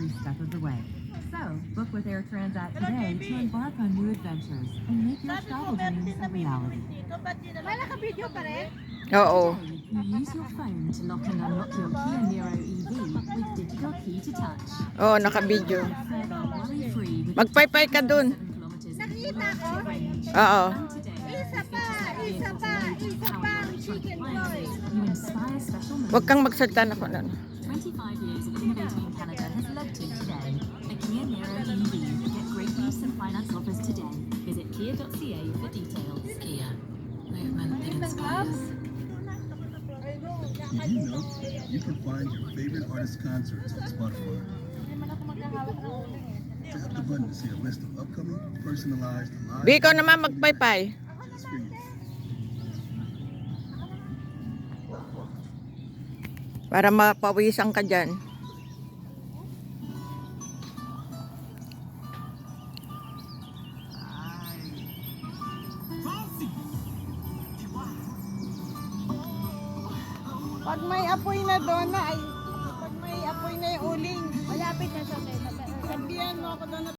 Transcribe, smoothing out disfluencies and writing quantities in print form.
every step of the way. So, book with Air Transat today to embark on new adventures and make your travel dreams a reality. Malaka-video pa rin? Oo. Today, you use your phone to lock and unlock your Kia Niro EV with digital key to touch. Oo, naka-video. Further worry-free with Magpaypay ka dun. 7 kilometers in Nakita ko. Oo. And today, Isa pa, isa pa, isa pa ang chicken joy. you inspire special moments. Huwag kang magsalita na kung ano. 25 years of innovating in Canada has led to today. A Kia Niro EV. Get great use and finance offers today. Visit kia.ca for details. Kia. Movement that inspires. Did you know you can find your favorite artist concerts on Spotify? Tap the button to see a list of upcoming, personalized live. Di ikaw naman magpaypay. Just for you. Para mapawisan ka dyan. Pag may apoy na doon na ay pag may apoy na yung uling, Malapit na sa akin. sabihan mo ako doon na